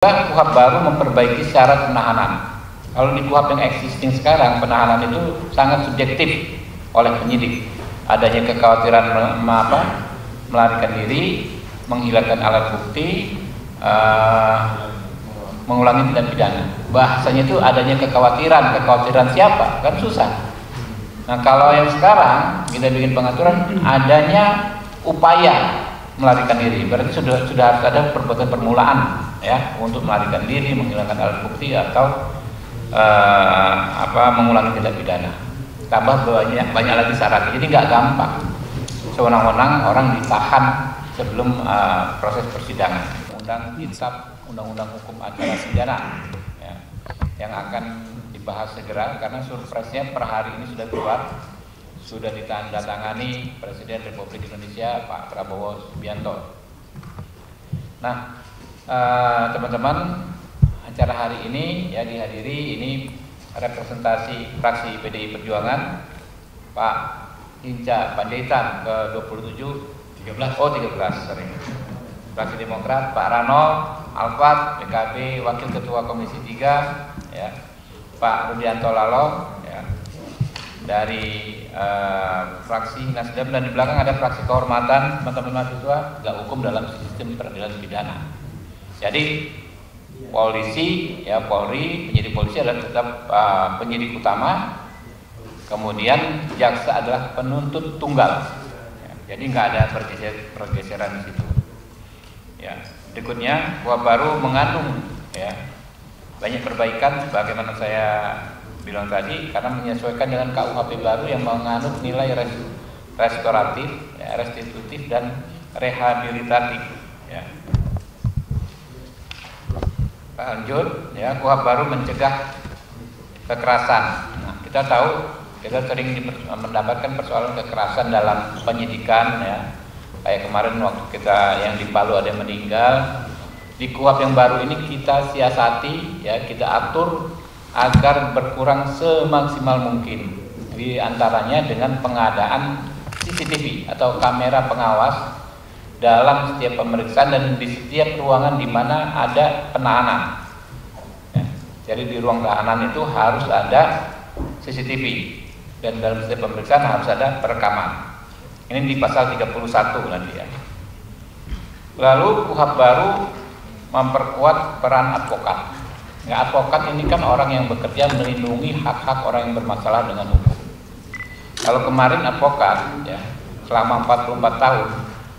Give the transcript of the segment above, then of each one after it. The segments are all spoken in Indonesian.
KUHP baru memperbaiki syarat penahanan. Kalau di KUHP yang existing sekarang, penahanan itu sangat subjektif oleh penyidik. Adanya kekhawatiran melarikan diri, menghilangkan alat bukti, mengulangi tindak pidana. Bahasanya itu adanya kekhawatiran siapa? Kan susah. Nah, kalau yang sekarang kita bikin pengaturan adanya upaya melarikan diri, berarti sudah harus ada perbuatan permulaan ya untuk melarikan diri, menghilangkan alat bukti atau mengulangi tindak pidana. Tambah banyak lagi syarat. Jadi nggak gampang. Sewenang-wenang orang ditahan sebelum proses persidangan. Undang-undang hukum acara pidana ya, yang akan dibahas segera karena surprise-nya per hari ini sudah keluar. Sudah ditandatangani Presiden Republik Indonesia Pak Prabowo Subianto. Nah, teman-teman, acara hari ini ya dihadiri ini representasi fraksi PDI Perjuangan Pak Hinca Panjaitan ke-27 13 sorry. Fraksi Demokrat Pak Rano Alfat PKB Wakil Ketua Komisi 3 ya, Pak Rudianto Lalo ya, dari fraksi Nasdem, dan di belakang ada fraksi kehormatan teman-teman mahasiswa nggak hukum dalam sistem peradilan pidana. Jadi polisi ya, Polri, penyidik polisi adalah tetap penyidik utama, kemudian jaksa adalah penuntut tunggal ya, jadi nggak ada pergeseran di situ ya. Berikutnya KUHP baru mengandung ya banyak perbaikan sebagaimana saya bilang tadi, karena menyesuaikan dengan KUHP baru yang mengandung nilai restoratif, ya, restitutif dan rehabilitatif. Ya. Lanjut, ya, KUHP baru mencegah kekerasan. Nah, kita tahu kita sering mendapatkan persoalan kekerasan dalam penyidikan, ya. Kayak kemarin waktu kita yang di Palu ada yang meninggal. Di KUHP yang baru ini kita siasati, ya, kita atur agar berkurang semaksimal mungkin, di antaranya dengan pengadaan CCTV atau kamera pengawas dalam setiap pemeriksaan dan di setiap ruangan di mana ada penahanan ya. Jadi di ruang tahanan itu harus ada CCTV dan dalam setiap pemeriksaan harus ada perekaman. Ini di pasal 31 nanti ya. Lalu KUHP baru memperkuat peran advokat. Ya, advokat ini kan orang yang bekerja melindungi hak-hak orang yang bermasalah dengan hukum. Kalau kemarin advokat ya selama 44 tahun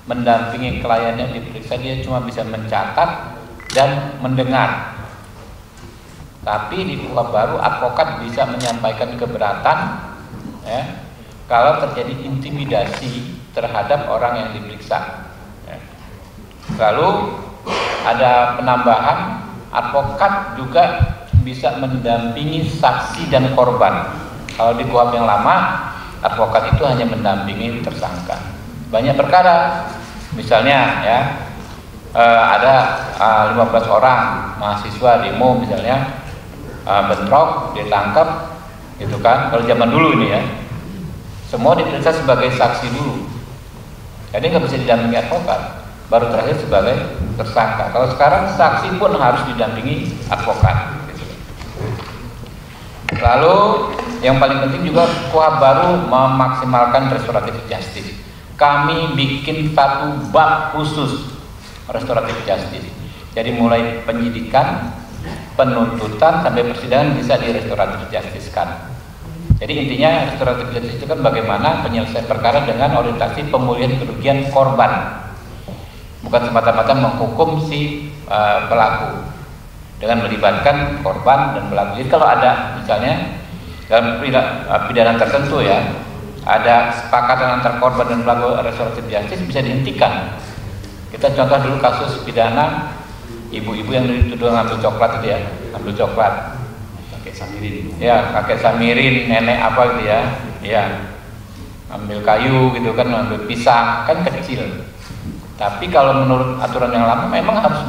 mendampingi kliennya diperiksa, dia cuma bisa mencatat dan mendengar. Tapi di KUHP baru advokat bisa menyampaikan keberatan ya, kalau terjadi intimidasi terhadap orang yang diperiksa ya. Lalu ada penambahan, advokat juga bisa mendampingi saksi dan korban. Kalau di KUHP yang lama, advokat itu hanya mendampingi tersangka. Banyak perkara, misalnya ya ada 15 orang mahasiswa demo misalnya, bentrok, ditangkap, gitu kan. Kalau zaman dulu ini ya, semua diperiksa sebagai saksi dulu. Jadi nggak bisa didampingi advokat, baru terakhir sebagai tersangka. Kalau sekarang saksi pun harus didampingi advokat. Lalu yang paling penting juga KUHP baru memaksimalkan restoratif justice. Kami bikin satu bab khusus restoratif justice. Jadi mulai penyidikan, penuntutan sampai persidangan bisa di restoratif justice kan. Jadi intinya restoratif justice itu kan bagaimana penyelesaian perkara dengan orientasi pemulihan kerugian korban, bukan semata-mata menghukum si pelaku dengan melibatkan korban dan pelaku. Jadi kalau ada misalnya dalam pidana tertentu ya, ada kesepakatan antar korban dan pelaku, restoratif justice bisa dihentikan. Kita contoh dulu kasus pidana ibu-ibu yang dituduh ngambil coklat itu ya, ngambil coklat, kakek samirin, ya kakek samirin, nenek apa gitu ya, ya ambil kayu gitu kan, ambil pisang kan kecil. Tapi kalau menurut aturan yang lama memang harus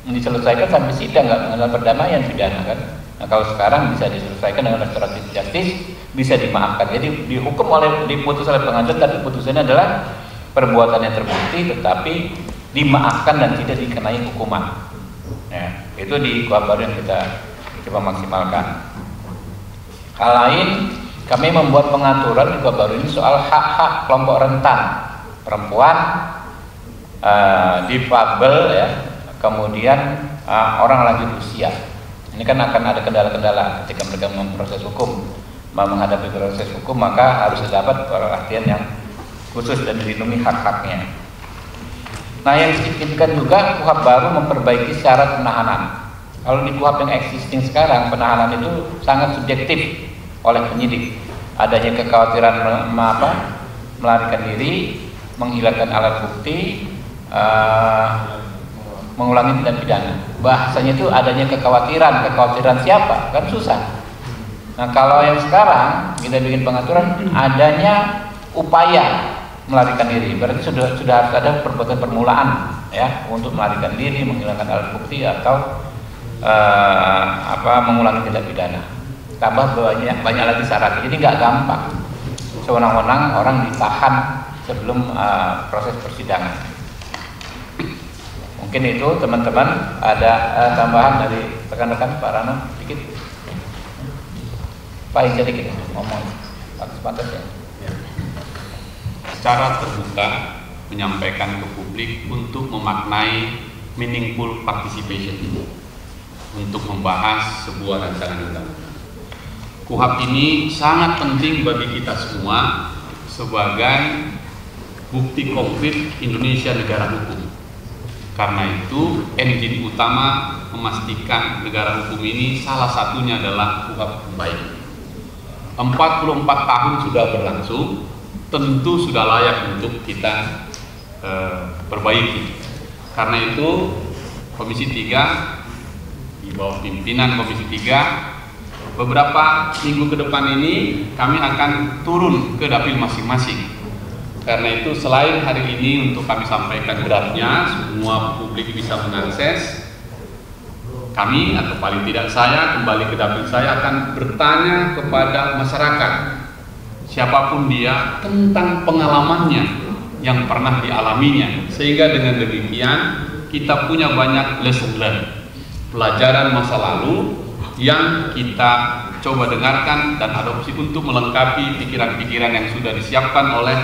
diselesaikan sampai sidang, nggak mengenal perdamaian pidana kan. Nah kalau sekarang bisa diselesaikan dengan restoratif justice, bisa dimaafkan. Jadi diputus oleh pengadilan, tapi putusannya adalah perbuatan yang terbukti tetapi dimaafkan dan tidak dikenai hukuman. Ya, Itu di KUHP baru yang kita coba maksimalkan. Hal lain, kami membuat pengaturan di KUHP baru ini soal hak-hak kelompok rentan, perempuan, difabel, ya, kemudian orang lanjut usia. Ini kan akan ada kendala-kendala ketika mereka memproses hukum, menghadapi proses hukum, maka harus dapat perhatian yang khusus dan dilindungi hak-haknya. Nah, yang signifikan juga KUHP baru memperbaiki syarat penahanan. Kalau di KUHP yang existing sekarang, penahanan itu sangat subjektif oleh penyidik. Adanya kekhawatiran melarikan diri, menghilangkan alat bukti, mengulangi tindak pidana. Bahasanya itu adanya kekhawatiran siapa? Kan susah. Nah, kalau yang sekarang kita bikin pengaturan adanya upaya melarikan diri, berarti sudah harus ada perbuatan permulaan, ya, untuk melarikan diri, menghilangkan alat bukti atau mengulangi tindak pidana. Tambah banyak lagi syarat. Jadi nggak gampang sewenang-wenang orang ditahan sebelum proses persidangan. Mungkin itu teman-teman, ada tambahan dari rekan-rekan Pak Rano sedikit. Pak Ija dikit ngomong pantas ya. Secara terbuka menyampaikan ke publik untuk memaknai meaningful participation ini, untuk membahas sebuah rancangan undang-undang. KUHP ini sangat penting bagi kita semua sebagai bukti konkret Indonesia negara hukum. Karena itu engine utama memastikan negara hukum ini salah satunya adalah KUHP baik. 44 tahun sudah berlangsung, tentu sudah layak untuk kita perbaiki. Karena itu Komisi 3 di bawah pimpinan Komisi 3 beberapa minggu ke depan ini kami akan turun ke dapil masing-masing. Karena itu selain hari ini untuk kami sampaikan draftnya, semua publik bisa mengakses, kami atau paling tidak saya kembali ke dapil saya akan bertanya kepada masyarakat, siapapun dia, tentang pengalamannya yang pernah dialaminya, sehingga dengan demikian kita punya banyak lesson learned, pelajaran masa lalu yang kita coba dengarkan dan adopsi untuk melengkapi pikiran-pikiran yang sudah disiapkan oleh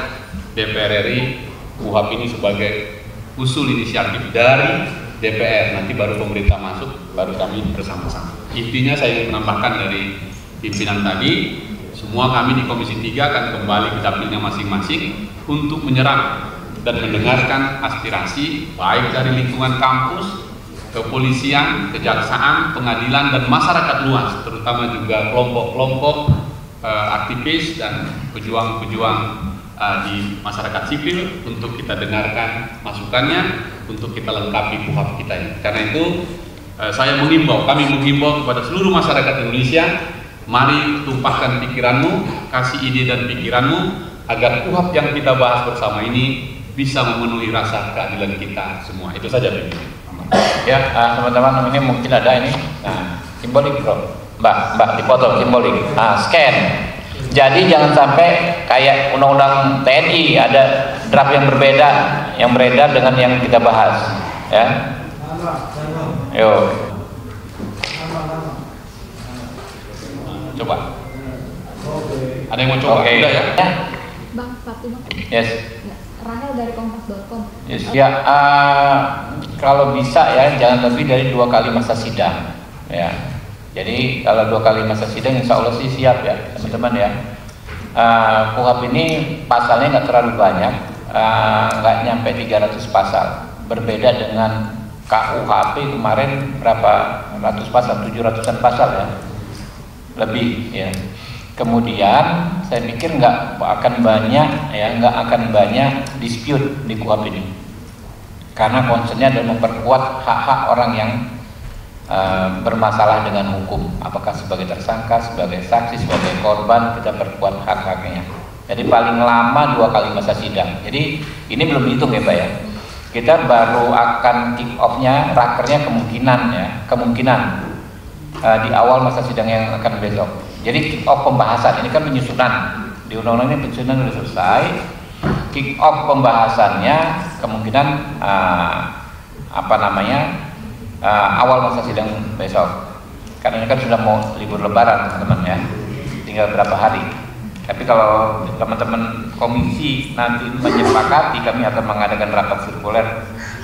DPR RI. KUHP ini sebagai usul inisiatif dari DPR, nanti baru pemerintah masuk, baru kami bersama-sama. Intinya saya ingin menambahkan dari pimpinan tadi, semua kami di Komisi 3 akan kembali ke dapilnya masing-masing untuk menyerap dan mendengarkan aspirasi baik dari lingkungan kampus, kepolisian, kejaksaan, pengadilan, dan masyarakat luas, terutama juga kelompok-kelompok aktivis dan pejuang-pejuang di masyarakat sipil, untuk kita dengarkan masukannya, untuk kita lengkapi KUHP kita ini. Karena itu saya mengimbau, kami mengimbau kepada seluruh masyarakat Indonesia, mari tumpahkan pikiranmu, kasih ide dan pikiranmu agar KUHP yang kita bahas bersama ini bisa memenuhi rasa keadilan kita semua. Itu saja pimpinan. Ya, teman-teman, ini mungkin ada ini. Nah, simbolik bro, Mbak dipotong simbolik. Scan. Jadi jangan sampai kayak undang-undang TNI ada draft yang berbeda, yang beredar dengan yang kita bahas, ya. Yuk. Coba. Ada yang mau coba? Oke. Udah ya? Bang, Fatu Bang. Yes. Rahel dari kompas.com. Yes. Ya, kalau bisa ya jangan lebih dari 2 kali masa sidang, ya. Jadi kalau 2 kali masa sidang, insya Allah sih siap ya teman-teman ya. KUHP ini pasalnya nggak terlalu banyak, nggak nyampe 300 pasal. Berbeda dengan KUHP kemarin berapa ratus pasal, 700-an pasal ya, lebih ya. Kemudian saya pikir nggak akan banyak dispute di KUHP ini, karena concernnya adalah memperkuat hak-hak orang yang bermasalah dengan hukum, apakah sebagai tersangka, sebagai saksi, sebagai korban, kita perkuat hak-haknya. Jadi paling lama 2 kali masa sidang. Jadi ini belum dihitung ya Pak ya. Kita baru akan kick off-nya, rakernya kemungkinan di awal masa sidang yang akan besok. Jadi kick off pembahasan, ini kan penyusunan di undang-undang ini, penyusunan sudah selesai. Kick off pembahasannya kemungkinan awal masa sidang besok. Karena ini kan sudah mau libur lebaran teman-teman ya, tinggal berapa hari. Tapi kalau teman-teman komisi nanti menyepakati, kami akan mengadakan rapat sirkuler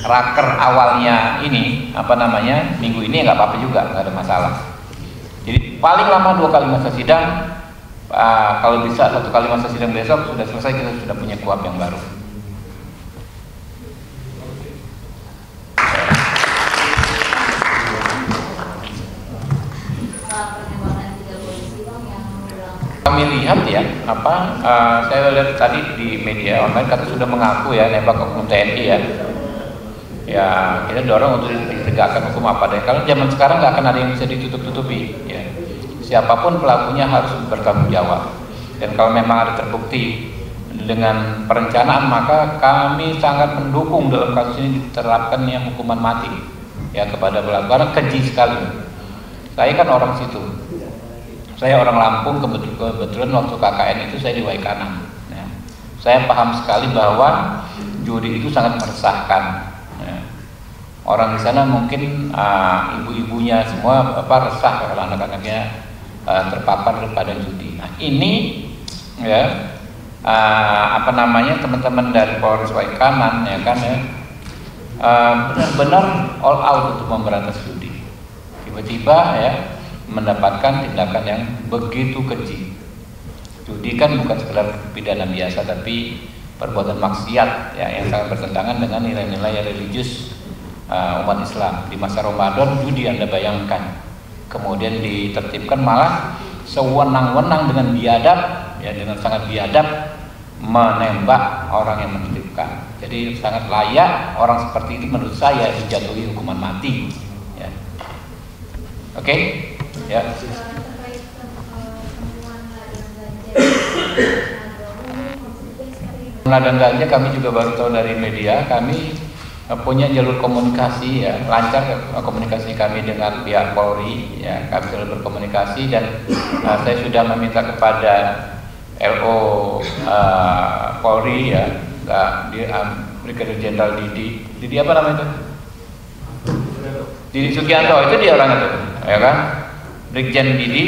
raker awalnya ini minggu ini nggak apa-apa juga, nggak ada masalah. Jadi paling lama 2 kali masa sidang, kalau bisa 1 kali masa sidang besok sudah selesai, kita sudah punya KUHP yang baru. Kami lihat ya, saya lihat tadi di media online kata sudah mengaku ya nembak oknum TNI ya. Ya kita dorong untuk ditegakkan hukum apa deh. Kalau zaman sekarang nggak akan ada yang bisa ditutup-tutupi. Ya. Siapapun pelakunya harus bertanggung jawab. Dan kalau memang ada terbukti dengan perencanaan, maka kami sangat mendukung dalam kasus ini diterapkannya hukuman mati ya kepada pelaku. Karena keji sekali. Saya kan orang situ. Saya orang Lampung, kebetulan waktu KKN itu saya di Waikanan. Ya. Saya paham sekali bahwa judi itu sangat meresahkan. Ya. Orang di sana mungkin ibu-ibunya semua resah kalau anak-anaknya terpapar pada judi. Nah ini ya teman-teman dari Polres Waikanan ya kan ya benar-benar all out untuk memberantas judi. Tiba-tiba ya mendapatkan tindakan yang begitu keji. Judi kan bukan sekedar pidana biasa, tapi perbuatan maksiat ya, yang sangat bertentangan dengan nilai-nilai religius umat Islam. Di masa Ramadan judi Anda bayangkan, kemudian ditertibkan malah sewenang-wenang dengan biadab ya, dengan sangat biadab menembak orang yang menertibkan. Jadi sangat layak orang seperti itu menurut saya dijatuhi hukuman mati ya. Oke? Ya. Ladang ganja kami juga baru tahu dari media. Kami punya jalur komunikasi ya, lancar komunikasi kami dengan pihak Polri ya, kami selalu berkomunikasi dan saya sudah meminta kepada LO Polri ya, Brigadir Jenderal Didi apa namanya itu? Didi Sugianto, itu dia orang itu ya kan? Brigjen Didi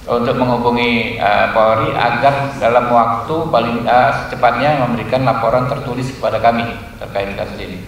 untuk menghubungi Polri agar dalam waktu paling secepatnya memberikan laporan tertulis kepada kami terkait kasus ini.